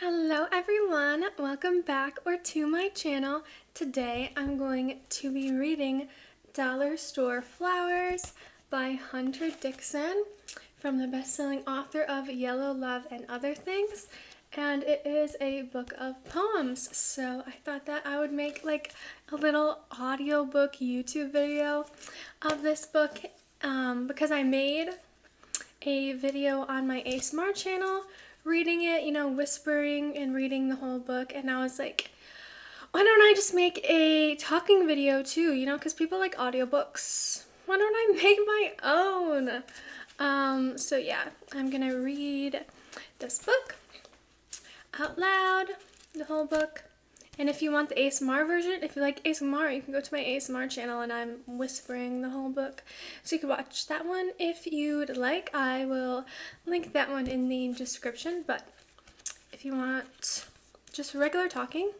Hello everyone, welcome back to my channel. Today I'm going to be reading Dollar Store Flowers by Hunter Dixon from the best-selling author of Yellow Love and Other Things, and it is a book of poems, so I thought that I would make like a little audiobook YouTube video of this book because I made a video on my ASMR channel reading it, whispering and reading the whole book, and I was like, why don't I just make a talking video too, because people like audiobooks. Why don't I make my own? So yeah, I'm gonna read this book out loud, the whole book. And if you want the ASMR version, if you like ASMR, you can go to my ASMR channel and I'm whispering the whole book. So you can watch that one if you'd like. I will link that one in the description. But if you want just regular talking,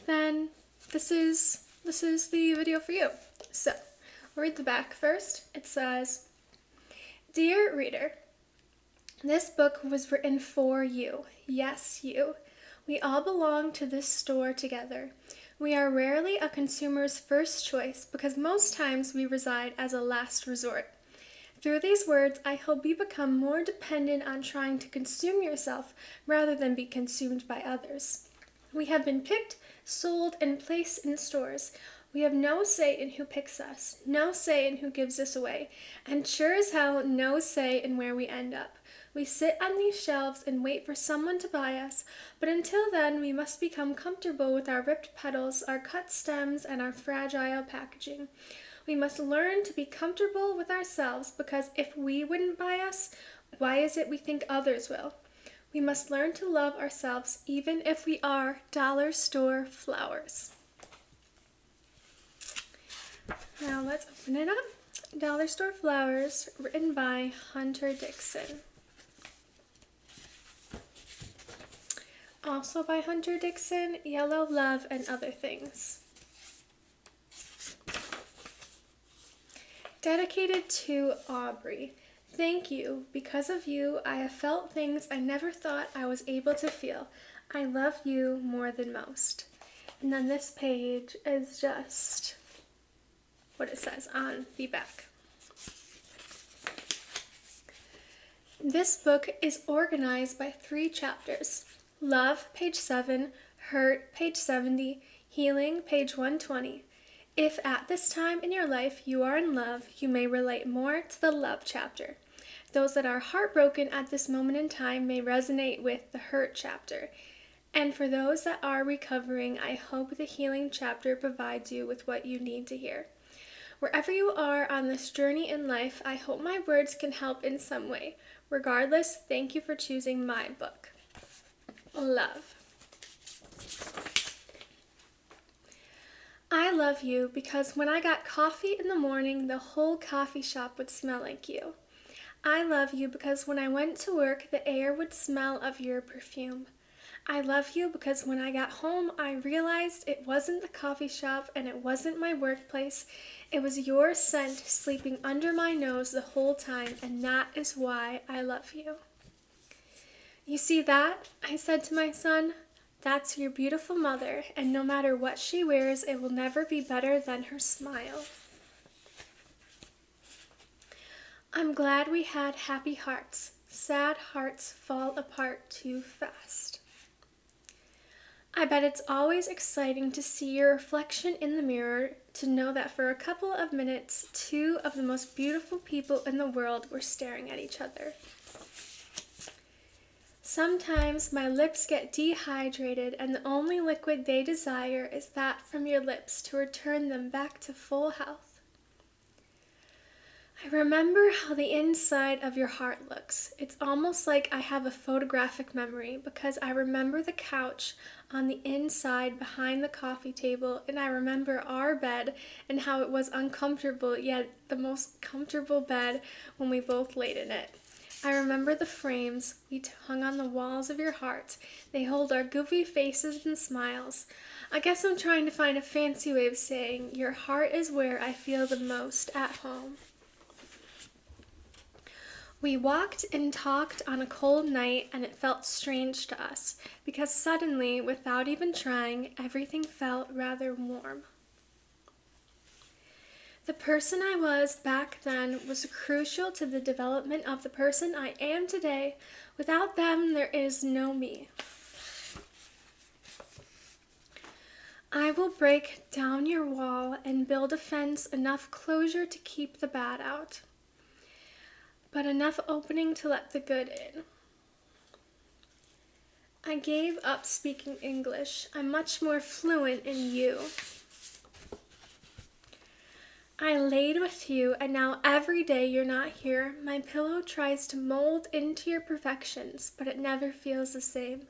then this is the video for you. So I'll read the back first. It says, "Dear reader, this book was written for you. Yes, you. We all belong to this store together. We are rarely a consumer's first choice because most times we reside as a last resort. Through these words, I hope you become more dependent on trying to consume yourself rather than be consumed by others. We have been picked, sold, and placed in stores. We have no say in who picks us, no say in who gives us away, and sure as hell no say in where we end up. We sit on these shelves and wait for someone to buy us, but until then we must become comfortable with our ripped petals, our cut stems, and our fragile packaging. We must learn to be comfortable with ourselves because if we wouldn't buy us, why is it we think others will? We must learn to love ourselves even if we are dollar store flowers." Now let's open it up. Dollar Store Flowers, written by Hunter Dixon. Also by Hunter Dixon, Yellow Love and Other Things. Dedicated to Aubrey. Thank you. Because of you, I have felt things I never thought I was able to feel. I love you more than most. And then this page is just what it says on the back. This book is organized by 3 chapters. Love, page 7, Hurt, page 70, Healing, page 120. If at this time in your life you are in love, you may relate more to the love chapter. Those that are heartbroken at this moment in time may resonate with the hurt chapter. And for those that are recovering, I hope the healing chapter provides you with what you need to hear. Wherever you are on this journey in life, I hope my words can help in some way. Regardless, thank you for choosing my book. Love. I love you because when I got coffee in the morning, the whole coffee shop would smell like you. I love you because when I went to work, the air would smell of your perfume. I love you because when I got home, I realized it wasn't the coffee shop and it wasn't my workplace. It was your scent sleeping under my nose the whole time, and that is why I love you. You see that? I said to my son. That's your beautiful mother, and no matter what she wears, it will never be better than her smile. I'm glad we had happy hearts. Sad hearts fall apart too fast. I bet it's always exciting to see your reflection in the mirror, to know that for a couple of minutes, 2 of the most beautiful people in the world were staring at each other. Sometimes my lips get dehydrated and the only liquid they desire is that from your lips to return them back to full health. I remember how the inside of your heart looks. It's almost like I have a photographic memory because I remember the couch on the inside behind the coffee table, and I remember our bed and how it was uncomfortable, yet the most comfortable bed when we both laid in it. I remember the frames we hung on the walls of your heart. They hold our goofy faces and smiles. I guess I'm trying to find a fancy way of saying your heart is where I feel the most at home. We walked and talked on a cold night, and it felt strange to us, because suddenly, without even trying, everything felt rather warm. The person I was back then was crucial to the development of the person I am today. Without them, there is no me. I will break down your wall and build a fence, enough closure to keep the bad out, but enough opening to let the good in. I gave up speaking English. I'm much more fluent in you. I laid with you, and now every day you're not here, my pillow tries to mold into your perfections, but it never feels the same,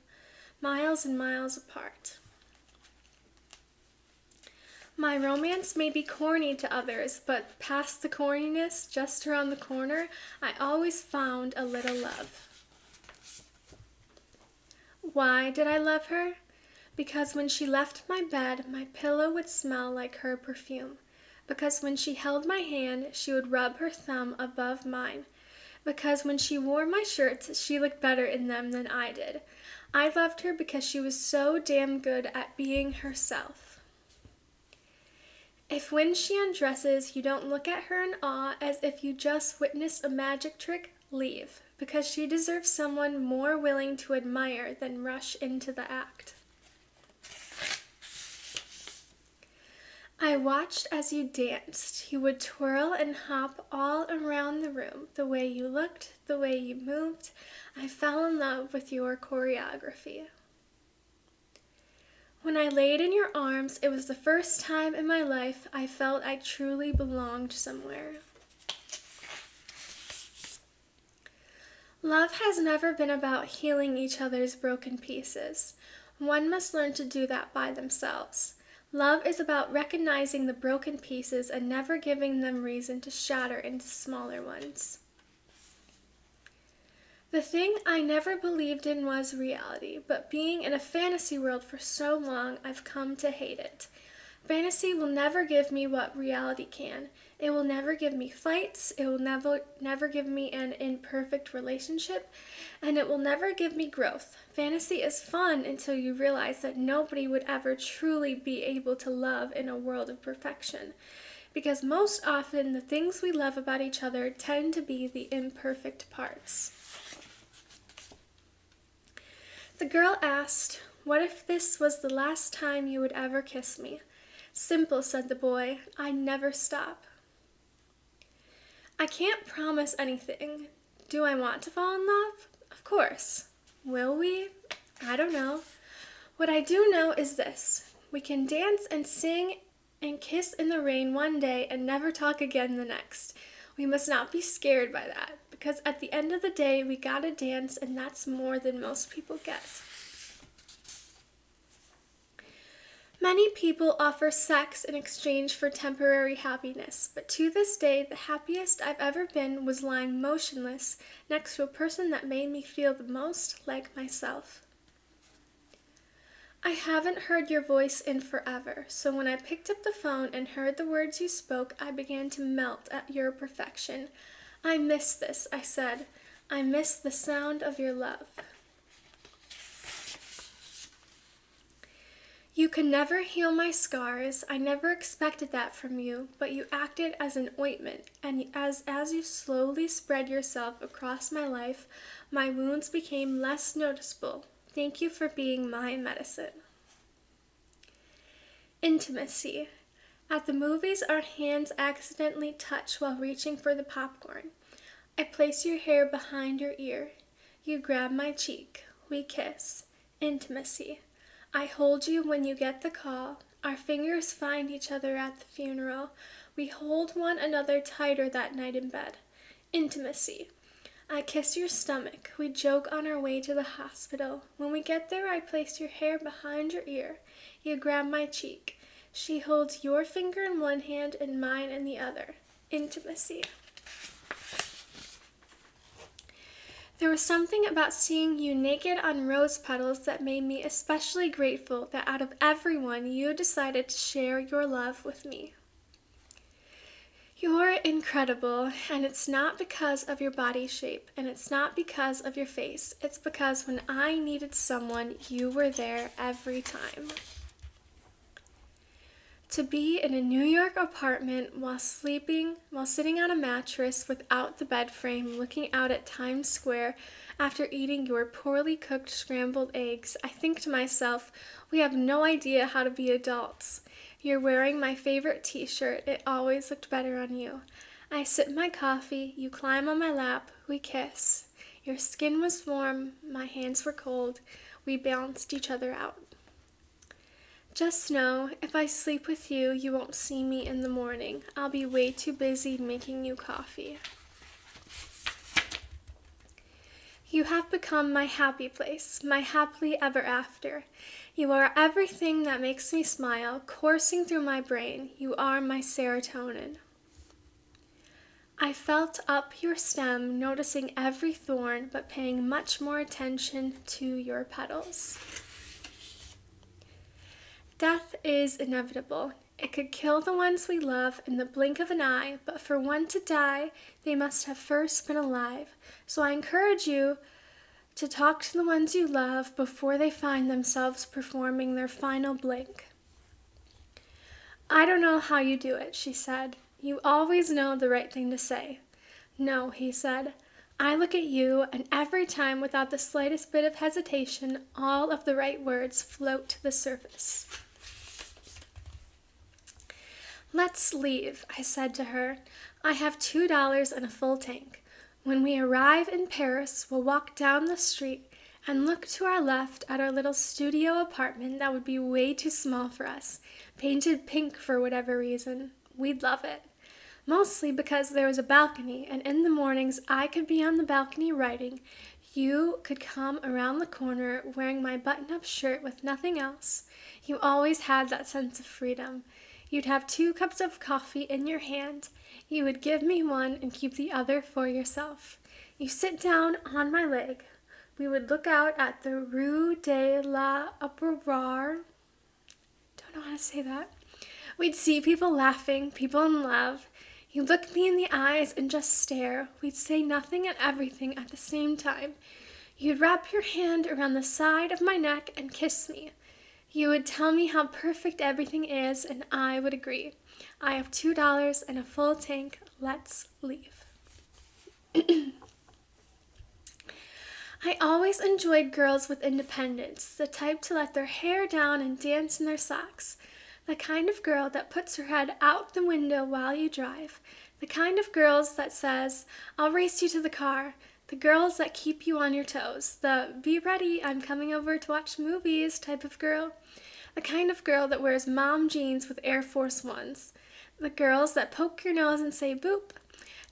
miles and miles apart. My romance may be corny to others, but past the corniness, just around the corner, I always found a little love. Why did I love her? Because when she left my bed, my pillow would smell like her perfume. Because when she held my hand, she would rub her thumb above mine. Because when she wore my shirts, she looked better in them than I did. I loved her because she was so damn good at being herself. If when she undresses, you don't look at her in awe as if you just witnessed a magic trick, leave, because she deserves someone more willing to admire than rush into the act. I watched as you danced. You would twirl and hop all around the room. The way you looked, the way you moved, I fell in love with your choreography. When I laid in your arms, it was the first time in my life I felt I truly belonged somewhere. Love has never been about healing each other's broken pieces. One must learn to do that by themselves. Love is about recognizing the broken pieces and never giving them reason to shatter into smaller ones. The thing I never believed in was reality, but being in a fantasy world for so long, I've come to hate it. Fantasy will never give me what reality can. It will never give me fights, it will never give me an imperfect relationship, and it will never give me growth. Fantasy is fun until you realize that nobody would ever truly be able to love in a world of perfection, because most often the things we love about each other tend to be the imperfect parts. The girl asked, "What if this was the last time you would ever kiss me?" "Simple," said the boy. "I'd never stop." I can't promise anything. Do I want to fall in love? Of course. Will we? I don't know. What I do know is this. We can dance and sing and kiss in the rain one day and never talk again the next. We must not be scared by that, because at the end of the day, we gotta dance, and that's more than most people get. Many people offer sex in exchange for temporary happiness, but to this day, the happiest I've ever been was lying motionless next to a person that made me feel the most like myself. I haven't heard your voice in forever, so when I picked up the phone and heard the words you spoke, I began to melt at your perfection. "I miss this," I said. "I miss the sound of your love." You could never heal my scars. I never expected that from you, but you acted as an ointment, and as you slowly spread yourself across my life, my wounds became less noticeable. Thank you for being my medicine. Intimacy. At the movies, our hands accidentally touch while reaching for the popcorn. I place your hair behind your ear. You grab my cheek. We kiss. Intimacy. I hold you when you get the call. Our fingers find each other at the funeral. We hold one another tighter that night in bed. Intimacy. I kiss your stomach. We joke on our way to the hospital. When we get there, I place your hair behind your ear. You grab my cheek. She holds your finger in one hand and mine in the other. Intimacy. There was something about seeing you naked on rose petals that made me especially grateful that out of everyone, you decided to share your love with me. You're incredible, and it's not because of your body shape, and it's not because of your face. It's because when I needed someone, you were there every time. To be in a New York apartment while sitting on a mattress without the bed frame, looking out at Times Square after eating your poorly cooked scrambled eggs, I think to myself, we have no idea how to be adults. You're wearing my favorite t-shirt. It always looked better on you. I sip my coffee, you climb on my lap, we kiss. Your skin was warm, my hands were cold. We balanced each other out. Just know, if I sleep with you, you won't see me in the morning. I'll be way too busy making you coffee. You have become my happy place, my happily ever after. You are everything that makes me smile, coursing through my brain. You are my serotonin. I felt up your stem, noticing every thorn, but paying much more attention to your petals. Death is inevitable. It could kill the ones we love in the blink of an eye, but for one to die, they must have first been alive. So I encourage you to talk to the ones you love before they find themselves performing their final blink. I don't know how you do it, she said. You always know the right thing to say. No, he said. I look at you, and every time, without the slightest bit of hesitation, all of the right words float to the surface. Let's leave, I said to her. I have $2 and a full tank. When we arrive in Paris, we'll walk down the street and look to our left at our little studio apartment that would be way too small for us, painted pink for whatever reason. We'd love it. Mostly because there was a balcony, and in the mornings I could be on the balcony writing. You could come around the corner wearing my button-up shirt with nothing else. You always had that sense of freedom. You'd have 2 cups of coffee in your hand. You would give me one and keep the other for yourself. You sit down on my leg. We would look out at the Rue de l'Aurore. Don't know how to say that. We'd see people laughing, people in love. You'd look me in the eyes and just stare. We'd say nothing and everything at the same time. You'd wrap your hand around the side of my neck and kiss me. You would tell me how perfect everything is, and I would agree. I have $2 and a full tank. Let's leave. I always enjoyed girls with independence, the type to let their hair down and dance in their socks. The kind of girl that puts her head out the window while you drive. The kind of girls that says, I'll race you to the car. The girls that keep you on your toes. The be ready, I'm coming over to watch movies type of girl. The kind of girl that wears mom jeans with Air Force Ones. The girls that poke your nose and say boop.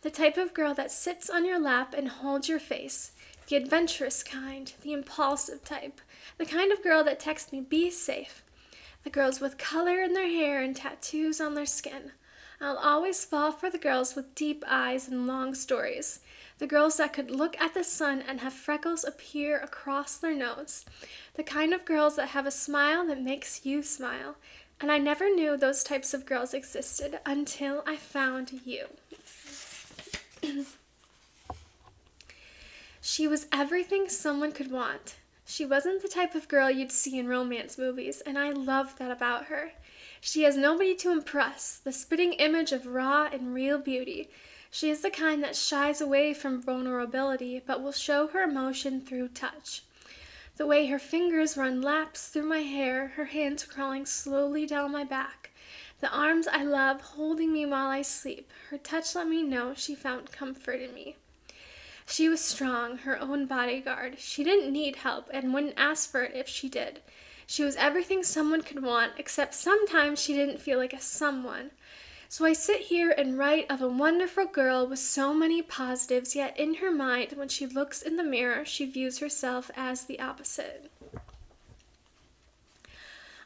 The type of girl that sits on your lap and holds your face. The adventurous kind. The impulsive type. The kind of girl that texts me, be safe. The girls with color in their hair and tattoos on their skin. I'll always fall for the girls with deep eyes and long stories. The girls that could look at the sun and have freckles appear across their nose. The kind of girls that have a smile that makes you smile. And I never knew those types of girls existed until I found you. She was everything someone could want. She wasn't the type of girl you'd see in romance movies, and I loved that about her. She has nobody to impress, the spitting image of raw and real beauty. She is the kind that shies away from vulnerability, but will show her emotion through touch. The way her fingers run laps through my hair, her hands crawling slowly down my back. The arms I love holding me while I sleep. Her touch let me know she found comfort in me. She was strong, her own bodyguard. She didn't need help and wouldn't ask for it if she did. She was everything someone could want, except sometimes she didn't feel like a someone. So I sit here and write of a wonderful girl with so many positives, yet in her mind, when she looks in the mirror, she views herself as the opposite.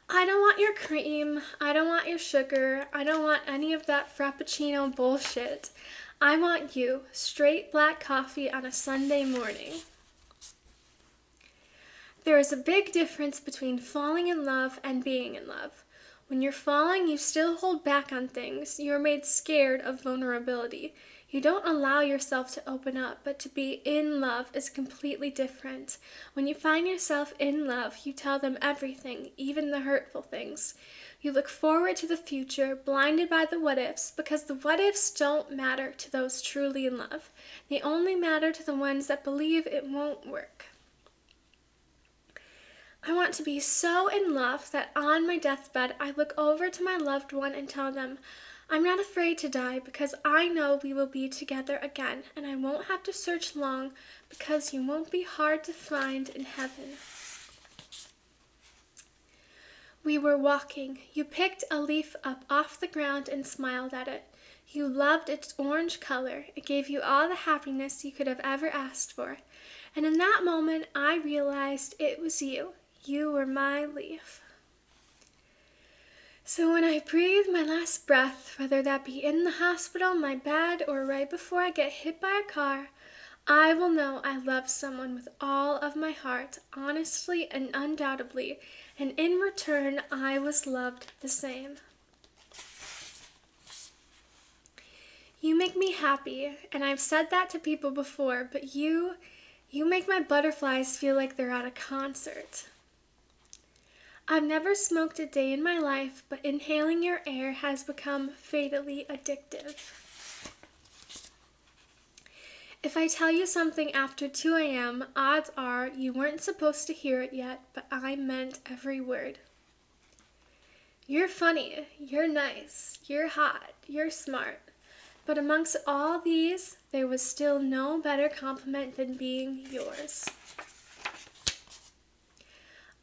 I don't want your cream. I don't want your sugar. I don't want any of that frappuccino bullshit. I want you, straight black coffee on a Sunday morning. There is a big difference between falling in love and being in love. When you're falling, you still hold back on things. You are made scared of vulnerability. You don't allow yourself to open up, but to be in love is completely different. When you find yourself in love, you tell them everything, even the hurtful things. You look forward to the future, blinded by the what-ifs, because the what-ifs don't matter to those truly in love. They only matter to the ones that believe it won't work. I want to be so in love that on my deathbed, I look over to my loved one and tell them, I'm not afraid to die because I know we will be together again, and I won't have to search long because you won't be hard to find in heaven. We were walking. You picked a leaf up off the ground and smiled at it. You loved its orange color. It gave you all the happiness you could have ever asked for. And in that moment, I realized it was you. You were my leaf. So when I breathe my last breath, whether that be in the hospital, my bed, or right before I get hit by a car, I will know I love someone with all of my heart, honestly and undoubtedly, and in return, I was loved the same. You make me happy, and I've said that to people before, but you make my butterflies feel like they're at a concert. I've never smoked a day in my life, but inhaling your air has become fatally addictive. If I tell you something after 2 a.m., odds are you weren't supposed to hear it yet, but I meant every word. You're funny, you're nice, you're hot, you're smart. But amongst all these, there was still no better compliment than being yours.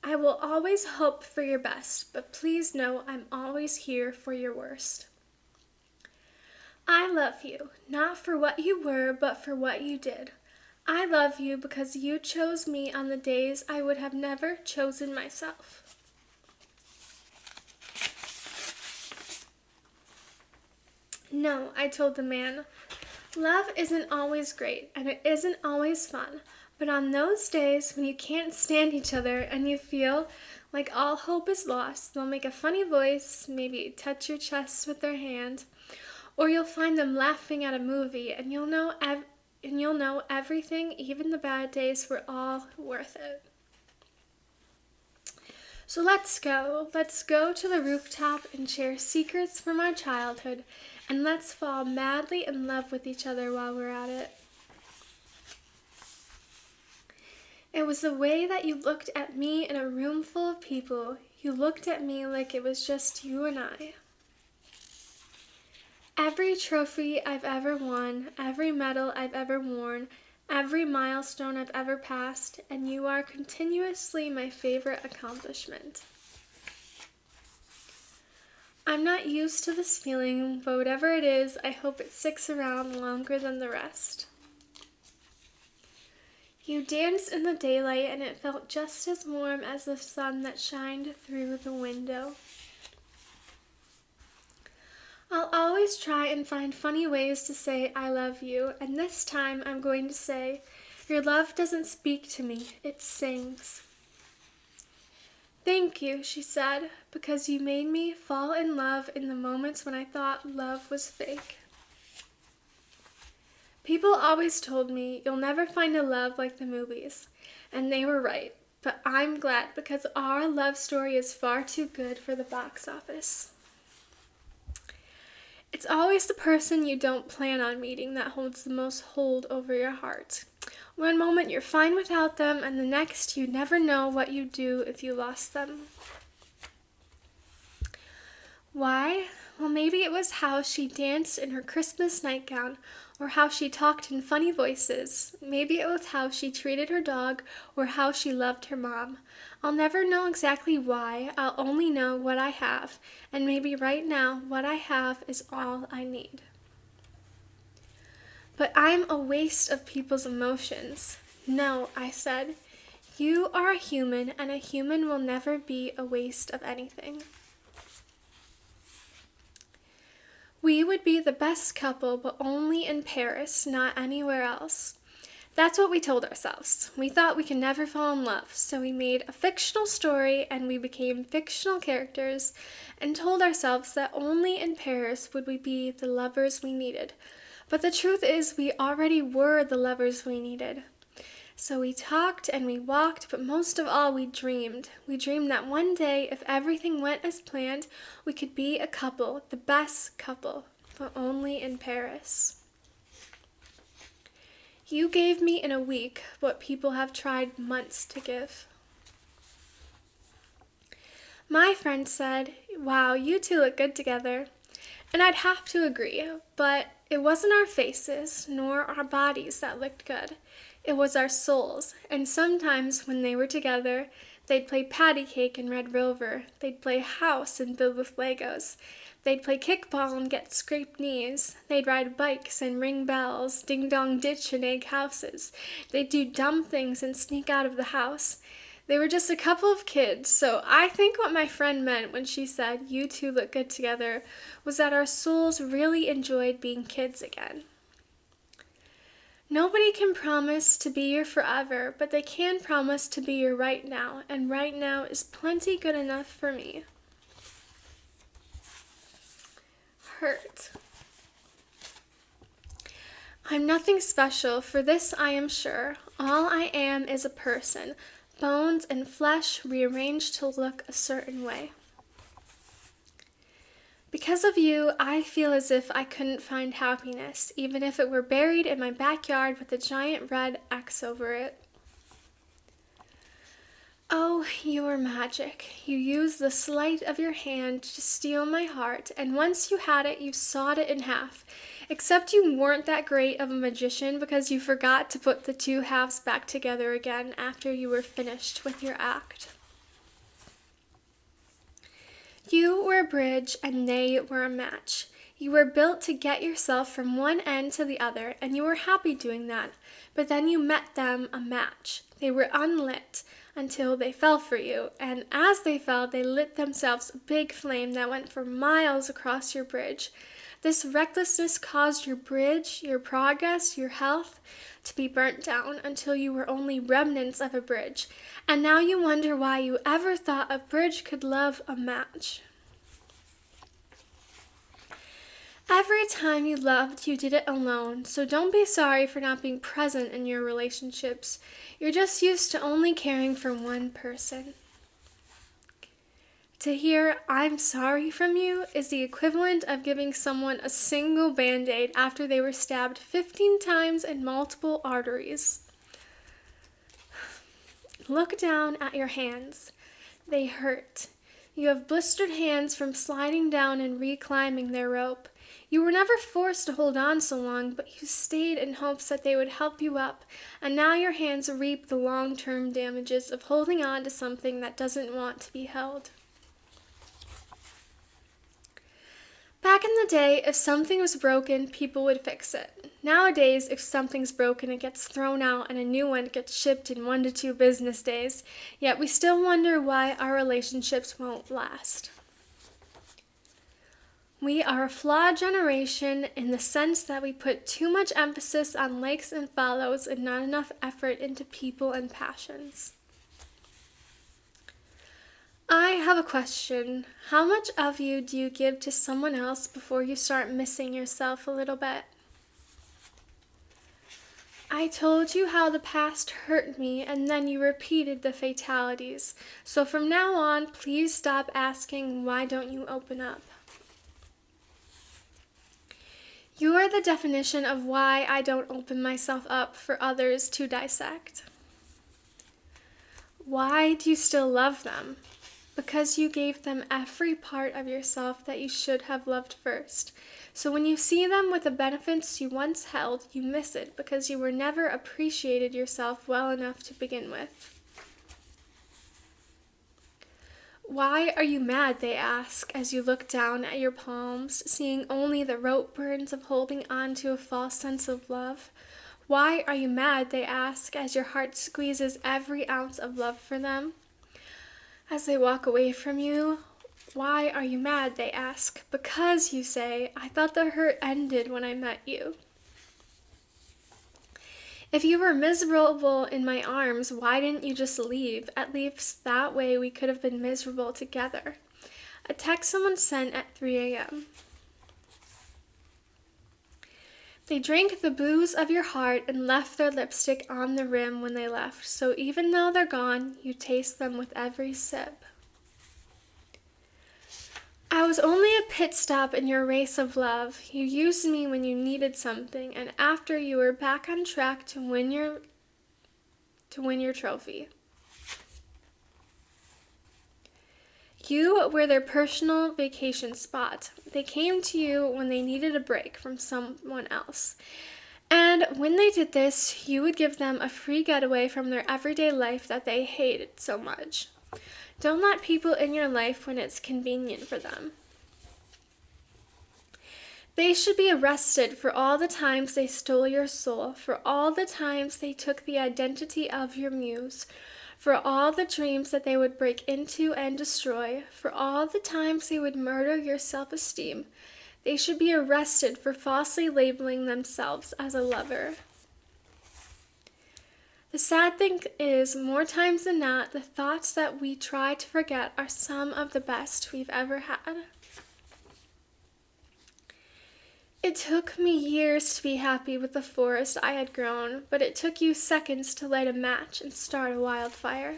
I will always hope for your best, but please know I'm always here for your worst. I love you, not for what you were, but for what you did. I love you because you chose me on the days I would have never chosen myself. No, I told the man, love isn't always great, and it isn't always fun. But on those days when you can't stand each other and you feel like all hope is lost, they'll make a funny voice, maybe touch your chest with their hand, or you'll find them laughing at a movie, and you'll know everything, even the bad days, were all worth it. So let's go to the rooftop and share secrets from our childhood, and let's fall madly in love with each other while we're at it. It was the way that you looked at me in a room full of people. You looked at me like it was just you and I. Every trophy I've ever won, every medal I've ever worn, every milestone I've ever passed, and you are continuously my favorite accomplishment. I'm not used to this feeling, but whatever it is, I hope it sticks around longer than the rest. You danced in the daylight, and it felt just as warm as the sun that shined through the window. I'll always try and find funny ways to say I love you, and this time I'm going to say, your love doesn't speak to me, it sings. Thank you, she said, because you made me fall in love in the moments when I thought love was fake. People always told me, you'll never find a love like the movies, and they were right, but I'm glad because our love story is far too good for the box office. It's always the person you don't plan on meeting that holds the most hold over your heart. One moment you're fine without them, and the next you never know what you'd do if you lost them. Why? Well, maybe it was how she danced in her Christmas nightgown, or how she talked in funny voices. Maybe it was how she treated her dog, or how she loved her mom. I'll never know exactly why, I'll only know what I have, and maybe right now what I have is all I need. But I'm a waste of people's emotions. No, I said, you are a human, and a human will never be a waste of anything. We would be the best couple, but only in Paris, not anywhere else. That's what we told ourselves. We thought we could never fall in love, so we made a fictional story and we became fictional characters and told ourselves that only in Paris would we be the lovers we needed. But the truth is, we already were the lovers we needed. So we talked and we walked, but most of all, we dreamed. We dreamed that one day, if everything went as planned, we could be a couple, the best couple, but only in Paris. You gave me in a week what people have tried months to give. My friend said, "Wow, you two look good together." And I'd have to agree, but it wasn't our faces nor our bodies that looked good. It was our souls, and sometimes when they were together, they'd play patty cake and Red Rover, they'd play house and build with Legos, they'd play kickball and get scraped knees, they'd ride bikes and ring bells, ding-dong ditch and egg houses, they'd do dumb things and sneak out of the house. They were just a couple of kids, so I think what my friend meant when she said, "You two look good together," was that our souls really enjoyed being kids again. Nobody can promise to be your forever, but they can promise to be your right now, and right now is plenty good enough for me. Hurt. I'm nothing special, for this I am sure. All I am is a person, bones and flesh rearranged to look a certain way. Because of you, I feel as if I couldn't find happiness, even if it were buried in my backyard with a giant red X over it. Oh, you are magic. You used the sleight of your hand to steal my heart, and once you had it, you sawed it in half. Except you weren't that great of a magician because you forgot to put the two halves back together again after you were finished with your act. You were a bridge and they were a match. You were built to get yourself from one end to the other, and you were happy doing that. But then you met them a match. They were unlit until they fell for you, and as they fell, they lit themselves a big flame that went for miles across your bridge. This recklessness caused your bridge, your progress, your health to be burnt down until you were only remnants of a bridge. And now you wonder why you ever thought a bridge could love a match. Every time you loved, you did it alone, so don't be sorry for not being present in your relationships. You're just used to only caring for one person. To hear "I'm sorry" from you is the equivalent of giving someone a single Band-Aid after they were stabbed 15 times in multiple arteries. Look down at your hands. They hurt. You have blistered hands from sliding down and reclimbing their rope. You were never forced to hold on so long, but you stayed in hopes that they would help you up, and now your hands reap the long-term damages of holding on to something that doesn't want to be held. Back in the day, if something was broken, people would fix it. Nowadays, if something's broken, it gets thrown out and a new one gets shipped in 1 to 2 business days, yet we still wonder why our relationships won't last. We are a flawed generation in the sense that we put too much emphasis on likes and follows and not enough effort into people and passions. I have a question. How much of you do you give to someone else before you start missing yourself a little bit? I told you how the past hurt me, and then you repeated the fatalities. So from now on, please stop asking, why don't you open up? You are the definition of why I don't open myself up for others to dissect. Why do you still love them? Because you gave them every part of yourself that you should have loved first. So when you see them with the benefits you once held, you miss it because you were never appreciated yourself well enough to begin with. Why are you mad, they ask, as you look down at your palms, seeing only the rope burns of holding on to a false sense of love? Why are you mad, they ask, as your heart squeezes every ounce of love for them? As they walk away from you, why are you mad, they ask? Because, you say, I thought the hurt ended when I met you. If you were miserable in my arms, why didn't you just leave? At least that way we could have been miserable together. A text someone sent at 3 a.m. They drank the booze of your heart and left their lipstick on the rim when they left, so even though they're gone, you taste them with every sip. I was only a pit stop in your race of love. You used me when you needed something, and after you were back on track to win your trophy. You were their personal vacation spot. They came to you when they needed a break from someone else. And when they did this, you would give them a free getaway from their everyday life that they hated so much. Don't let people in your life when it's convenient for them. They should be arrested for all the times they stole your soul, for all the times they took the identity of your muse, for all the dreams that they would break into and destroy, for all the times they would murder your self-esteem. They should be arrested for falsely labeling themselves as a lover. The sad thing is, more times than not, the thoughts that we try to forget are some of the best we've ever had. It took me years to be happy with the forest I had grown, but it took you seconds to light a match and start a wildfire.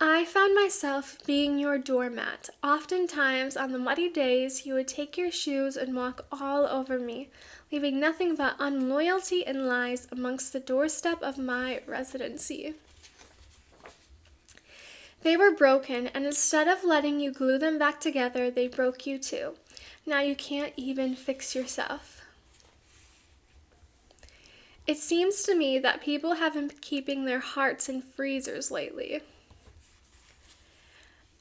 I found myself being your doormat. Oftentimes, on the muddy days, you would take your shoes and walk all over me, leaving nothing but unloyalty and lies amongst the doorstep of my residency. They were broken, and instead of letting you glue them back together, they broke you too. Now you can't even fix yourself. It seems to me that people have been keeping their hearts in freezers lately.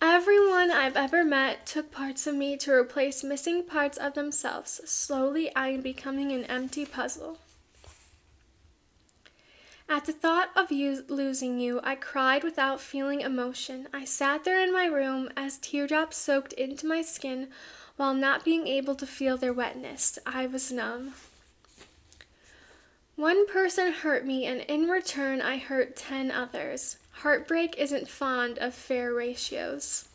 Everyone I've ever met took parts of me to replace missing parts of themselves. Slowly, I am becoming an empty puzzle. At the thought of losing you, I cried without feeling emotion. I sat there in my room as teardrops soaked into my skin while not being able to feel their wetness. I was numb. One person hurt me, and in return, I hurt 10 others. Heartbreak isn't fond of fair ratios.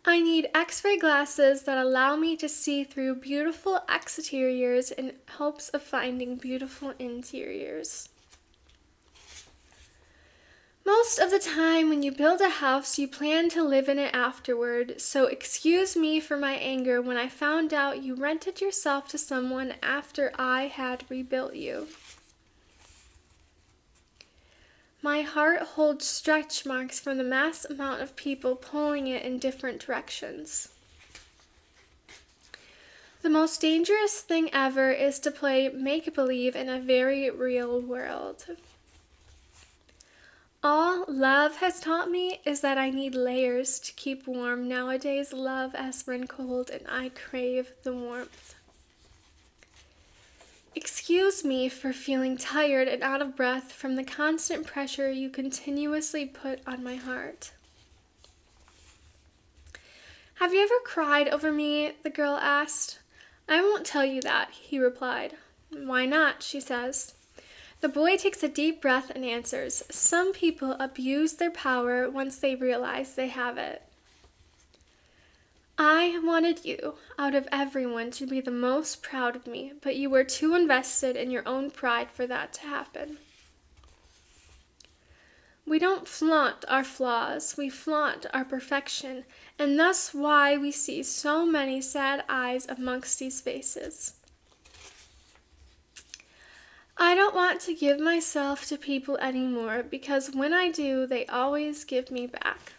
I need X-ray glasses that allow me to see through beautiful exteriors in hopes of finding beautiful interiors. Most of the time when you build a house, you plan to live in it afterward, so excuse me for my anger when I found out you rented yourself to someone after I had rebuilt you. My heart holds stretch marks from the mass amount of people pulling it in different directions. The most dangerous thing ever is to play make-believe in a very real world. All love has taught me is that I need layers to keep warm. Nowadays, love has run cold and I crave the warmth. Excuse me for feeling tired and out of breath from the constant pressure you continuously put on my heart. Have you ever cried over me? The girl asked. I won't tell you that, he replied. Why not? She says. The boy takes a deep breath and answers, some people abuse their power once they realize they have it. I wanted you, out of everyone, to be the most proud of me, but you were too invested in your own pride for that to happen. We don't flaunt our flaws, we flaunt our perfection, and thus why we see so many sad eyes amongst these faces. I don't want to give myself to people anymore because when I do, they always give me back.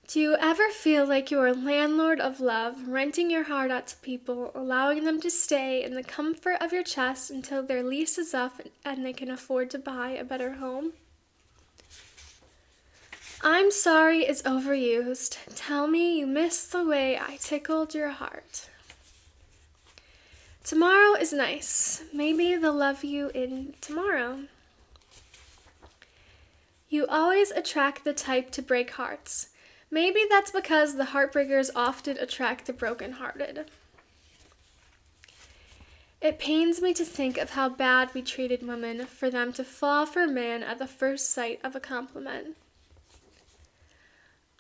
Do you ever feel like you're a landlord of love, renting your heart out to people, allowing them to stay in the comfort of your chest until their lease is up and they can afford to buy a better home? I'm sorry is overused. Tell me you miss the way I tickled your heart. Tomorrow is nice. Maybe they'll love you in tomorrow. You always attract the type to break hearts. Maybe that's because the heartbreakers often attract the brokenhearted. It pains me to think of how bad we treated women for them to fall for a man at the first sight of a compliment.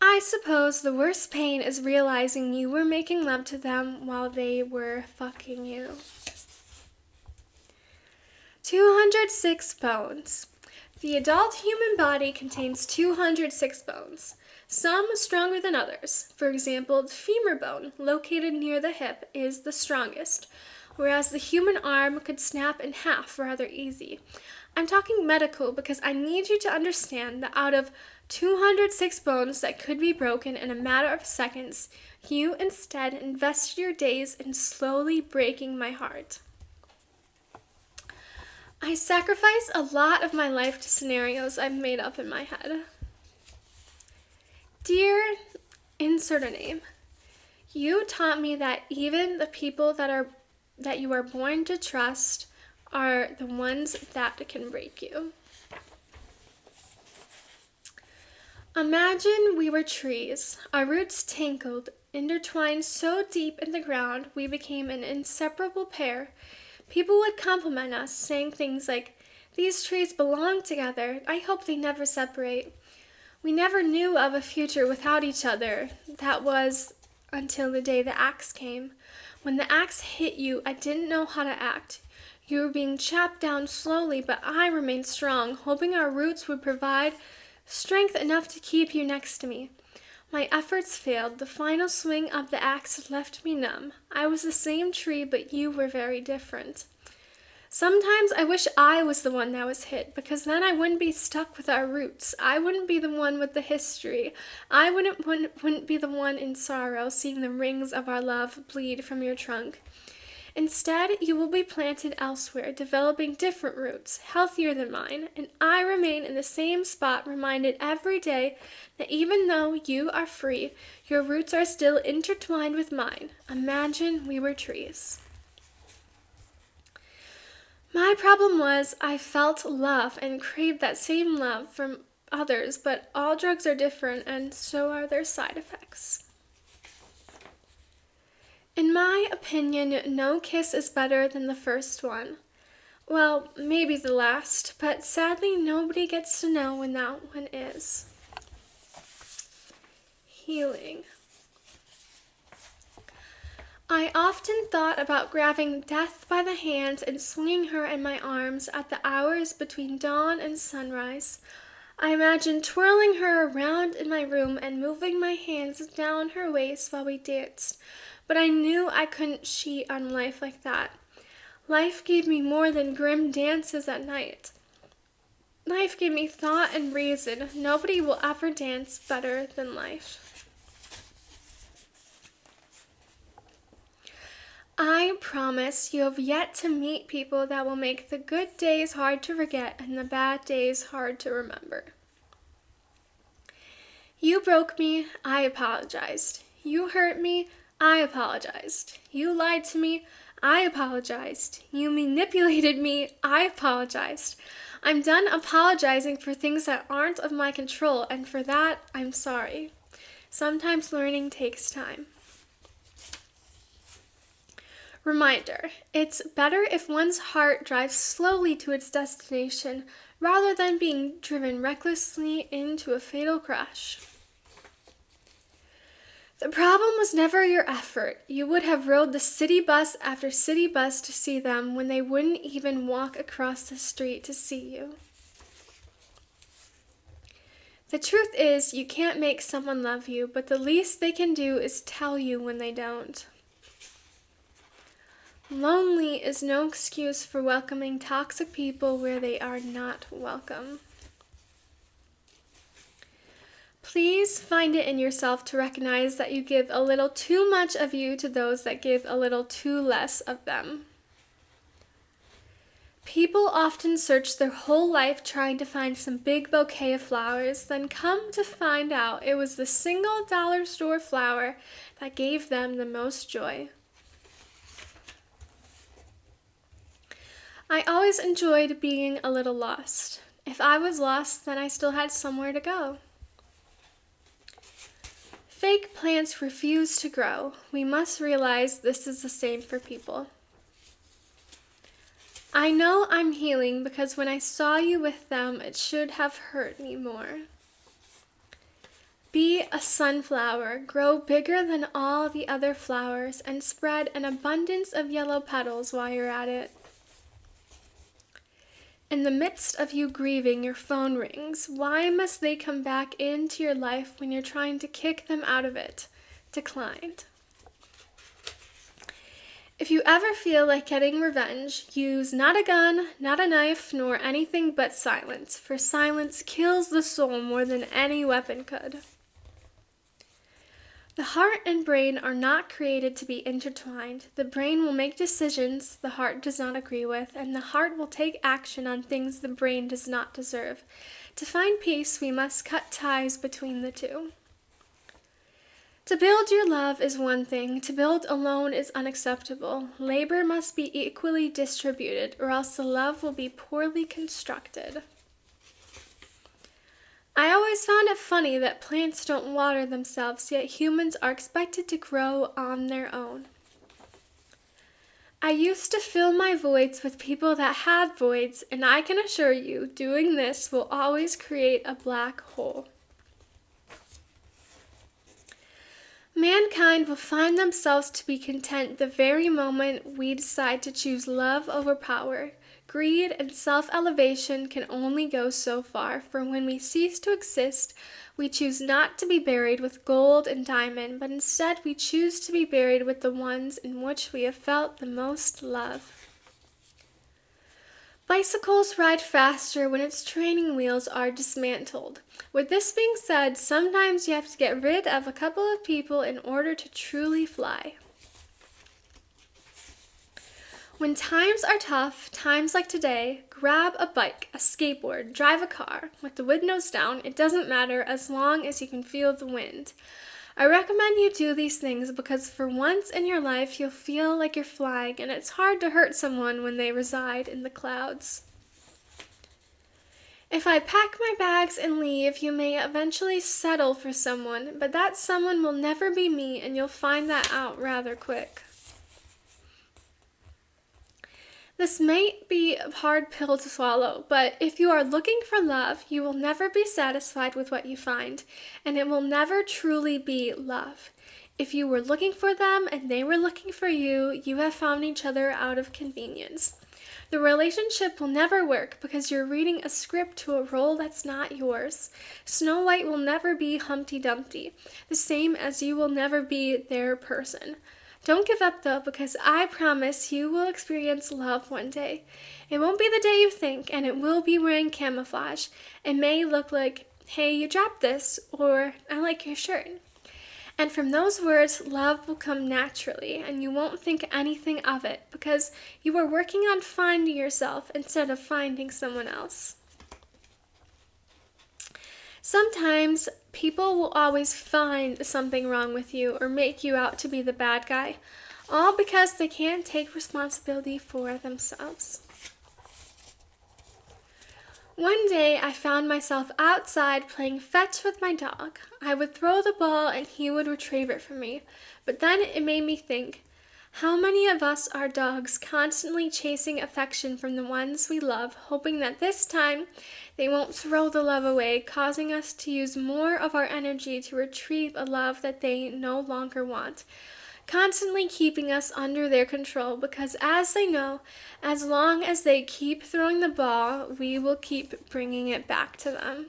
I suppose the worst pain is realizing you were making love to them while they were fucking you. 206 bones. The adult human body contains 206 bones, some stronger than others. For example, the femur bone, located near the hip, is the strongest, whereas the human arm could snap in half rather easy. I'm talking medical because I need you to understand that out of 206 bones that could be broken in a matter of seconds, you instead invested your days in slowly breaking my heart. I sacrifice a lot of my life to scenarios I've made up in my head. Dear, insert a name, you taught me that even the people that you are born to trust are the ones that can break you. Imagine we were trees, our roots tangled, intertwined so deep in the ground we became an inseparable pair. People would compliment us, saying things like, "These trees belong together. I hope they never separate." We never knew of a future without each other. That was until the day the axe came. When the axe hit you, I didn't know how to act. You were being chopped down slowly, but I remained strong, hoping our roots would provide strength enough to keep you next to me. My efforts failed. The final swing of the axe left me numb. I was the same tree, but you were very different. Sometimes I wish I was the one that was hit, because then I wouldn't be stuck with our roots. I wouldn't be the one with the history. I wouldn't be the one in sorrow, seeing the rings of our love bleed from your trunk. Instead, you will be planted elsewhere, developing different roots, healthier than mine, and I remain in the same spot, reminded every day that even though you are free, your roots are still intertwined with mine. Imagine we were trees. My problem was I felt love and craved that same love from others, but all drugs are different, and so are their side effects. In my opinion, no kiss is better than the first one. Well, maybe the last, but sadly nobody gets to know when that one is. Healing. I often thought about grabbing death by the hand and swinging her in my arms at the hours between dawn and sunrise. I imagined twirling her around in my room and moving my hands down her waist while we danced. But I knew I couldn't cheat on life like that. Life gave me more than grim dances at night. Life gave me thought and reason. Nobody will ever dance better than life. I promise you have yet to meet people that will make the good days hard to forget and the bad days hard to remember. You broke me, I apologized. You hurt me, I apologized. You lied to me, I apologized. You manipulated me, I apologized. I'm done apologizing for things that aren't of my control, and for that, I'm sorry. Sometimes learning takes time. Reminder, it's better if one's heart drives slowly to its destination rather than being driven recklessly into a fatal crash. The problem was never your effort. You would have rode the city bus after city bus to see them when they wouldn't even walk across the street to see you. The truth is, you can't make someone love you, but the least they can do is tell you when they don't. Lonely is no excuse for welcoming toxic people where they are not welcome. Please find it in yourself to recognize that you give a little too much of you to those that give a little too less of them. People often search their whole life trying to find some big bouquet of flowers, then come to find out it was the single dollar store flower that gave them the most joy. I always enjoyed being a little lost. If I was lost, then I still had somewhere to go. Fake plants refuse to grow. We must realize this is the same for people. I know I'm healing because when I saw you with them, it should have hurt me more. Be a sunflower, grow bigger than all the other flowers, and spread an abundance of yellow petals while you're at it. In the midst of you grieving, your phone rings. Why must they come back into your life when you're trying to kick them out of it? Declined. If you ever feel like getting revenge, use not a gun, not a knife, nor anything but silence, for silence kills the soul more than any weapon could. The heart and brain are not created to be intertwined. The brain will make decisions the heart does not agree with, and the heart will take action on things the brain does not deserve. To find peace, we must cut ties between the two. To build your love is one thing. To build alone is unacceptable. Labor must be equally distributed, or else the love will be poorly constructed. I always found it funny that plants don't water themselves, yet humans are expected to grow on their own. I used to fill my voids with people that had voids, and I can assure you, doing this will always create a black hole. Mankind will find themselves to be content the very moment we decide to choose love over power. Greed and self-elevation can only go so far, for when we cease to exist, we choose not to be buried with gold and diamond, but instead we choose to be buried with the ones in which we have felt the most love. Bicycles ride faster when its training wheels are dismantled. With this being said, sometimes you have to get rid of a couple of people in order to truly fly. When times are tough, times like today, grab a bike, a skateboard, drive a car. With the windows down, it doesn't matter as long as you can feel the wind. I recommend you do these things because for once in your life you'll feel like you're flying, and it's hard to hurt someone when they reside in the clouds. If I pack my bags and leave, you may eventually settle for someone, but that someone will never be me, and you'll find that out rather quick. This may be a hard pill to swallow, but if you are looking for love, you will never be satisfied with what you find, and it will never truly be love. If you were looking for them and they were looking for you, you have found each other out of convenience. The relationship will never work because you're reading a script to a role that's not yours. Snow White will never be Humpty Dumpty, the same as you will never be their person. Don't give up though, because I promise you will experience love one day. It won't be the day you think, and it will be wearing camouflage. It may look like, hey, you dropped this, or I like your shirt. And from those words, love will come naturally, and you won't think anything of it, because you are working on finding yourself instead of finding someone else. Sometimes people will always find something wrong with you or make you out to be the bad guy, all because they can't take responsibility for themselves. One day I found myself outside playing fetch with my dog. I would throw the ball and he would retrieve it from me, but then it made me think, how many of us are dogs constantly chasing affection from the ones we love, hoping that this time they won't throw the love away, causing us to use more of our energy to retrieve a love that they no longer want, constantly keeping us under their control because as they know, as long as they keep throwing the ball, we will keep bringing it back to them.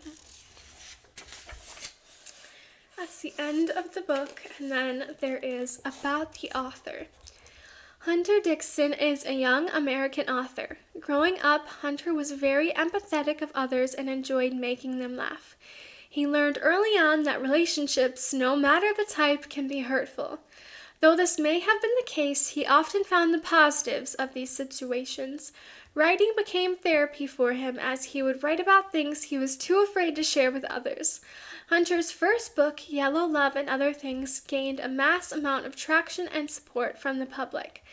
That's the end of the book, and then there is about the author. Hunter Dixon is a young American author. Growing up, Hunter was very empathetic of others and enjoyed making them laugh. He learned early on that relationships, no matter the type, can be hurtful. Though this may have been the case, he often found the positives of these situations. Writing became therapy for him as he would write about things he was too afraid to share with others. Hunter's first book, Yellow Love and Other Things, gained a mass amount of traction and support from the public.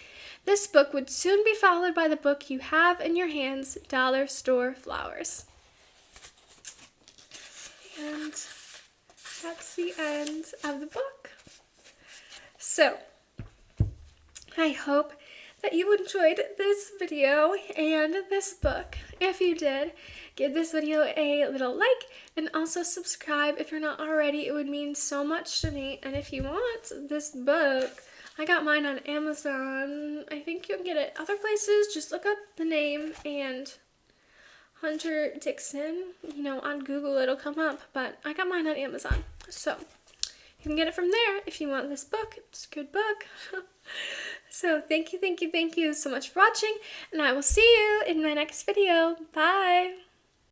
This book would soon be followed by the book you have in your hands, Dollar Store Flowers. And that's the end of the book. So, I hope that you enjoyed this video and this book. If you did, give this video a little like and also subscribe if you're not already. It would mean so much to me. And if you want this book, I got mine on Amazon. I think you can get it other places. Just look up the name and Hunter Dixon, you know, on Google it'll come up, but I got mine on Amazon. So you can get it from there if you want this book. It's a good book. So thank you so much for watching, and I will see you in my next video. Bye!